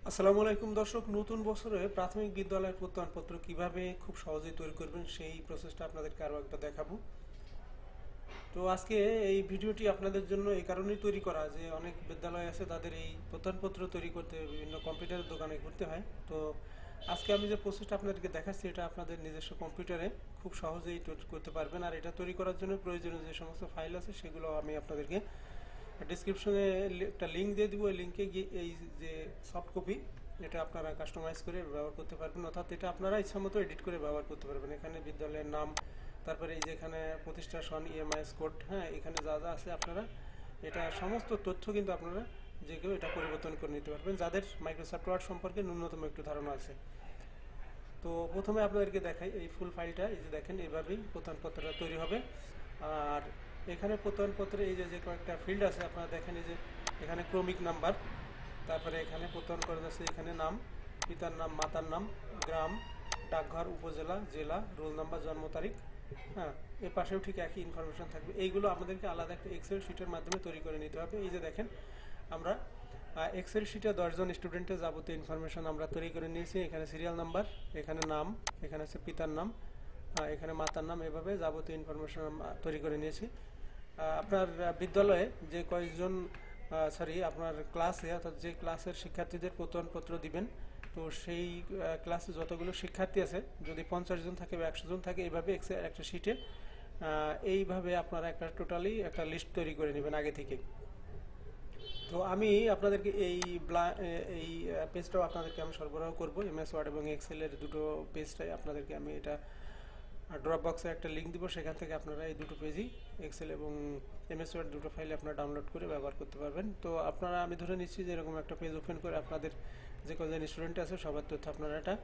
আসসালামু আলাইকুম দর্শক, নতুন বছরে প্রাথমিক বিদ্যালয়ের প্রত্যয়নপত্র কিভাবে খুব সহজেই তৈরি করবেন সেই প্রসেসটা আপনাদেরকে আরও একবার দেখাবো। তো আজকে এই ভিডিওটি আপনাদের জন্য এই কারণেই তৈরি করা যে অনেক বিদ্যালয় আছে তাদের এই প্রত্যয়নপত্র তৈরি করতে বিভিন্ন কম্পিউটারের দোকানে ঘুরতে হয়। তো আজকে আমি যে প্রসেসটা আপনাদেরকে দেখাচ্ছি এটা আপনাদের নিজস্ব কম্পিউটারে খুব সহজেই তৈরি করতে পারবেন। আর এটা তৈরি করার জন্য প্রয়োজনীয় যে সমস্ত ফাইল আছে সেগুলো আমি আপনাদেরকে ডিসক্রিপশনে একটা লিঙ্ক দিয়ে দিব। ওই লিঙ্কে গিয়ে এই যে সফট কপি এটা আপনারা কাস্টমাইজ করে ব্যবহার করতে পারবেন, অর্থাৎ এটা আপনারা ইচ্ছামতো এডিট করে ব্যবহার করতে পারবেন। এখানে বিদ্যালয়ের নাম, তারপরে এই যে এখানে প্রতিষ্ঠান সন ইএমআইএস কোড, হ্যাঁ এখানে যা যা আছে আপনারা এটা সমস্ত তথ্য কিন্তু আপনারা যে কেউ এটা পরিবর্তন করে নিতে পারবেন যাদের মাইক্রোসফট ওয়ার্ড সম্পর্কে ন্যূনতম একটু ধারণা আছে। তো প্রথমে আপনাদেরকে দেখাই এই ফুল ফাইলটা, এই যে দেখেন এভাবেই প্রত্যয়নপত্রটা তৈরি হবে। আর এখানে প্রত্যয়নপত্রে এই যে যে কয়েকটা ফিল্ড আছে আপনারা দেখেন, এই যে এখানে ক্রমিক নাম্বার, তারপরে এখানে প্রত্যয়ন করা যাচ্ছে এখানে নাম, পিতার নাম, মাতার নাম, গ্রাম, ডাকঘর, উপজেলা, জেলা, রোল নাম্বার, জন্ম তারিখ। হ্যাঁ, এর পাশেও ঠিক একই ইনফরমেশন থাকবে। এইগুলো আপনাদেরকে আলাদা একটা এক্সেল শিটের মাধ্যমে তৈরি করে নিতে হবে। এই যে দেখেন আমরা এক্সেল শিটে 10 জন স্টুডেন্টের যাবতীয় ইনফরমেশন আমরা তৈরি করে নিয়েছি। এখানে সিরিয়াল নাম্বার, এখানে নাম, এখানে আছে পিতার নাম, এখানে মাতার নাম, এভাবে যাবতীয় ইনফরমেশন আমরা তৈরি করে নিয়েছি। আপনার বিদ্যালয়ে যে কয়েকজন আপনার ক্লাসে, অর্থাৎ যে ক্লাসের শিক্ষার্থীদের প্রত্যয়নপত্র দিবেন, তো সেই ক্লাসে যতগুলো শিক্ষার্থী আছে, যদি 50 জন থাকে বা 100 জন থাকে, এইভাবে একটা শিটে এইভাবে আপনারা একটা টোটালি একটা লিস্ট তৈরি করে নেবেন আগে থেকে। তো আমি আপনাদেরকে এই পেজটাও আপনাদেরকে আমি সরবরাহ করব, এমএস ওয়ার্ড এবং এক্সেলের দুটো পেজটাই আপনাদেরকে আমি এটা ড্রপ বক্সে একটা লিঙ্ক দিব, সেখান থেকে আপনারা এই দুটো পেজই এক্সেল এবং এমএস ওয়ার্ড দুটো ফাইলে আপনারা ডাউনলোড করে ব্যবহার করতে পারবেন। তো আপনারা, আমি ধরে নিচ্ছি যে এরকম একটা পেজ ওপেন করে আপনাদের যে কজন স্টুডেন্ট আছে সবার তথ্য আপনারা এটা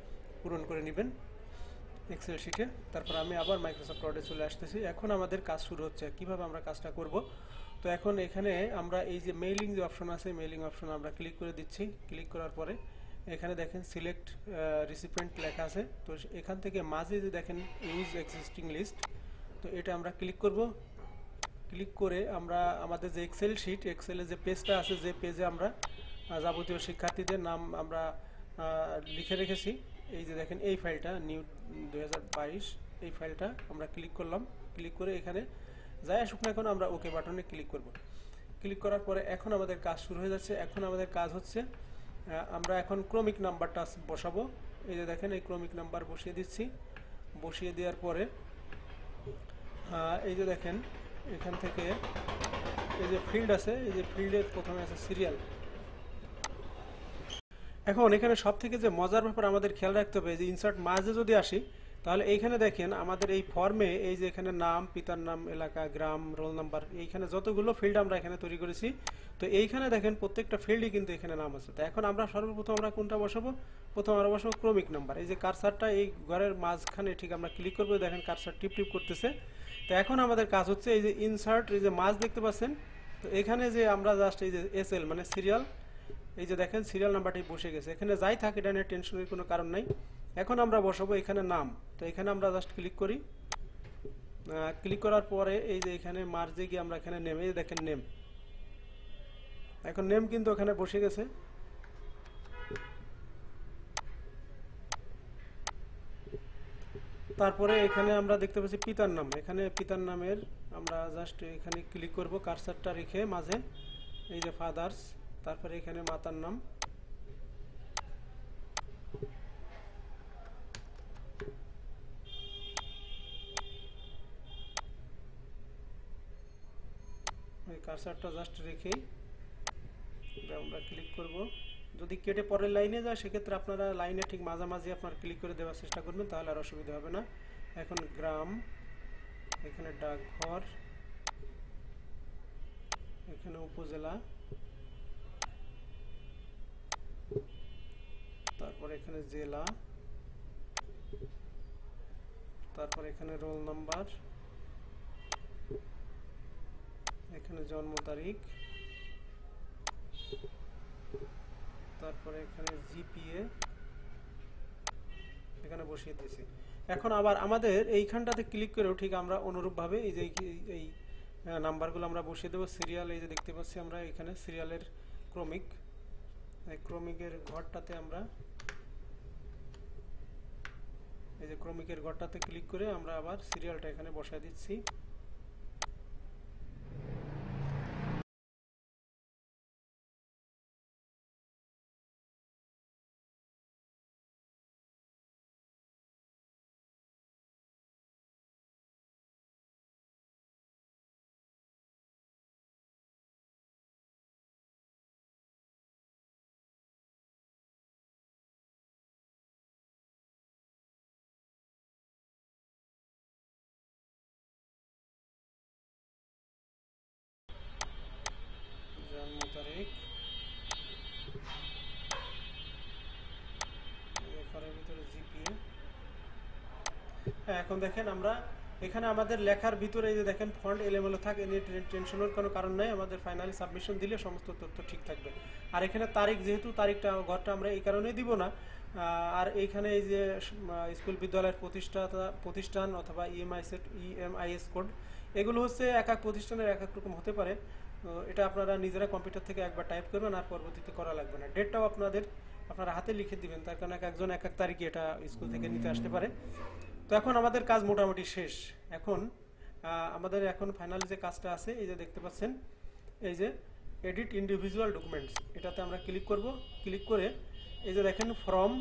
পূরণ করে নেবেন এক্সেল শিটে। তারপর আমি আবার মাইক্রোসফট ওয়ার্ডে চলে আসতেছি। এখন আমাদের কাজ শুরু হচ্ছে, কিভাবে আমরা কাজটা করব। তো এখন এখানে আমরা এই যে মেইলিং যে অপশন আছে, মেইলিং অপশন আমরা ক্লিক করে দিচ্ছি। ক্লিক করার পরে এখানে দেখেন সিলেক্ট রিসিপিয়েন্ট লেখা আছে। তো এখান থেকে মাঝে যে দেখেন ইউজ এক্সিস্টিং লিস্ট, তো এটা আমরা ক্লিক করব। ক্লিক করে আমরা আমাদের যে এক্সেল শিট, এক্সেলে যে পেজটা আছে, যে পেজে আমরা যাবতীয় শিক্ষার্থীদের নাম আমরা লিখে রেখেছি, এই যে দেখেন এই ফাইলটা নিউ 2022, এই ফাইলটা আমরা ক্লিক করলাম। ক্লিক করে এখানে যাই আসুক না কেন আমরা ওকে বাটনে ক্লিক করব। ক্লিক করার পরে এখন আমাদের কাজ শুরু হয়ে যাচ্ছে। এখন আমাদের কাজ হচ্ছে আমরা এখন ক্রমিক নাম্বারটা বসাবো। এই যে দেখেন এই ক্রমিক নাম্বার বসিয়ে দিচ্ছি। বসিয়ে দেওয়ার পরে এই যে দেখেন এখান থেকে এই যে ফিল্ড আছে, এই যে ফিল্ডের প্রথমে আছে সিরিয়াল। এখন এখানে সব থেকে যে মজার ব্যাপার আমাদের খেয়াল রাখতে হবে, যে ইনসার্ট মাঝে যদি আসি, তাহলে এইখানে দেখেন আমাদের এই ফর্মে এই যে এখানে নাম, পিতার নাম, এলাকা, গ্রাম, রোল নাম্বার, এইখানে যতগুলো ফিল্ড আমরা এখানে তৈরি করেছি, তো এইখানে দেখেন প্রত্যেকটা ফিল্ডই কিন্তু এখানে নাম আছে। তো এখন আমরা সর্বপ্রথম আমরা কোনটা বসাবো? প্রথম আমরা বসাবো ক্রমিক নাম্বার। এই যে কারসারটা এই ঘরের মাঝখানে ঠিক আমরা ক্লিক করবো, দেখেন কারসার টিপ টিপ করতেছে। তো এখন আমাদের কাজ হচ্ছে এই যে ইনসার্ট, এই যে মাঝ দেখতে পাচ্ছেন, তো এখানে যে আমরা জাস্ট এই যে এসএল মানে সিরিয়াল, এই যে দেখেন সিরিয়াল নাম্বারটি বসে গেছে। এখানে যাই থাকে এটা নিয়ে টেনশনের কোনো কারণ নাই। এখন আমরা বসাবো এখানে নাম। তো এখানে আমরা জাস্ট ক্লিক করি। ক্লিক করার পরে এই যে এখানে মার্জে গিয়ে আমরা এখানে নেম, এই দেখেন নেম, এখন নেম কিন্তু ওখানে বসে গেছে। তারপরে এখানে আমরা দেখতে পাচ্ছি পিতার নাম। এখানে পিতার নামের আমরা জাস্ট এখানে ক্লিক করব কারসারটা রেখে মাঝে, এই যে ফাদার্স, তারপরে এখানে মাতার নাম, কারসারটা জাস্ট রেখেই আমরা ক্লিক করব। যদি কেটে পরের লাইনে যায় সেক্ষেত্রে আপনারা লাইনে ঠিক মাঝামাঝি আপনার ক্লিক করে দেওয়ার চেষ্টা করবেন, তাহলে আর অসুবিধা হবে না। এখন গ্রাম, এখানে ডাকঘর, এখানে উপজেলা, তারপর এখানে জেলা, তারপর এখানে রোল নাম্বার, এখানে জন্ম তারিখ, তারপরে এখানে জিপিএ এখানে বসিয়ে দিয়েছি। এখন আবার আমাদের এইখানটাতে ক্লিক করেও ঠিক আমরা অনুরূপভাবে এই যে এই নাম্বারগুলো আমরা বসিয়ে দেবো। সিরিয়াল, এই যে দেখতে পাচ্ছি আমরা এখানে সিরিয়ালের ক্রমিক, এই ক্রমিকের ঘরটাতে আমরা এই যে ক্রমিকের ঘরটাতে ক্লিক করে আমরা আবার সিরিয়ালটা এখানে বসায় দিচ্ছি। জন্ম তারিখ, ঘরের ভিতরে জিপিএ। হ্যাঁ, এখন দেখেন আমরা এখানে আমাদের লেখার ভিতরে এই যে দেখেন ফন্ট এলোমেলো থাকে, নিয়ে টেনশনের কোনো কারণ নাই। আমাদের ফাইনালি সাবমিশন দিলে সমস্ত তথ্য ঠিক থাকবে। আর এখানে তারিখ, যেহেতু তারিখটা ঘরটা আমরা এই কারণেই দিব না। আর এইখানে এই যে স্কুল বিদ্যালয়ের প্রতিষ্ঠান অথবা ইএমআইএস কোড, এগুলো হচ্ছে এক এক প্রতিষ্ঠানের এক এক রকম হতে পারে। তো এটা আপনারা নিজেরা কম্পিউটার থেকে একবার টাইপ করবেন, আর পরবর্তীতে করা লাগবে না। ডেটটাও আপনারা হাতে লিখে দিবেন, তার কারণ এক একজন এক এক তারিখে এটা স্কুল থেকে নিতে আসতে পারে। তো এখন আমাদের কাজ মোটামুটি শেষ। এখন আমাদের এখন ফাইনাল যে কাজটা আছে, এই যে দেখতে পাচ্ছেন, এই যে এডিট ইন্ডিভিজুয়াল ডকুমেন্টস, এটাতে আমরা ক্লিক করব। ক্লিক করে এই যে দেখেন ফ্রম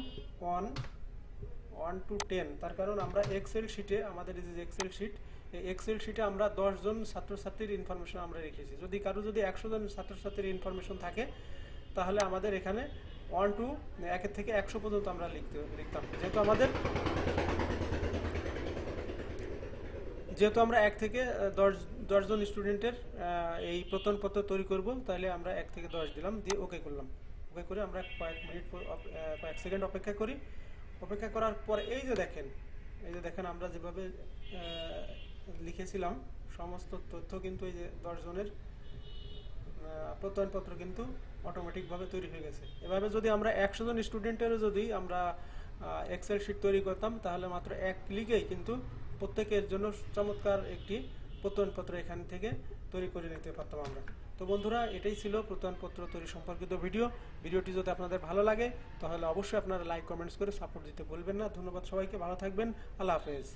1 to 10, তার কারণ আমরা এক্সেল শিটে, আমাদের এই যে এক্সেল শিট, এই এক্সেল শিটে আমরা 10 জন ছাত্রছাত্রীর ইনফরমেশন আমরা রেখেছি। যদি 100 জন ছাত্রছাত্রীর ইনফরমেশন থাকে, তাহলে আমাদের এখানে 1 থেকে 100 পর্যন্ত আমরা লিখতাম। যেহেতু আমরা 1 থেকে 10 জন স্টুডেন্টের এই প্রত্যয়নপত্র তৈরি করব, তাহলে আমরা 1 থেকে 10 দিলাম, দিয়ে ওকে করলাম। ওকে করে আমরা কয়েক সেকেন্ড অপেক্ষা করি। অপেক্ষা করার পর এই যে দেখেন আমরা যেভাবে লিখেছিলাম সমস্ত তথ্য কিন্তু এই যে 10 জনের প্রত্যয়নপত্র কিন্তু অটোমেটিকভাবে তৈরি হয়ে গেছে। এভাবে যদি আমরা 100 জন স্টুডেন্টেরও যদি আমরা এক্সেল শিট তৈরি করতাম, তাহলে মাত্র 1 ক্লিকেই কিন্তু প্রত্যেকের জন্য চমৎকার একটি প্রত্যয়নপত্র এখান থেকে তৈরি করে নিতে পারতাম আমরা। তো বন্ধুরা, এটাই ছিল প্রত্যয়নপত্র তৈরি সম্পর্কিত ভিডিওটি যদি আপনাদের ভালো লাগে, তাহলে অবশ্যই আপনারা লাইক কমেন্টস করে সাপোর্ট দিতে ভুলবেন না। ধন্যবাদ সবাইকে, ভালো থাকবেন, আল্লাহ হাফেজ।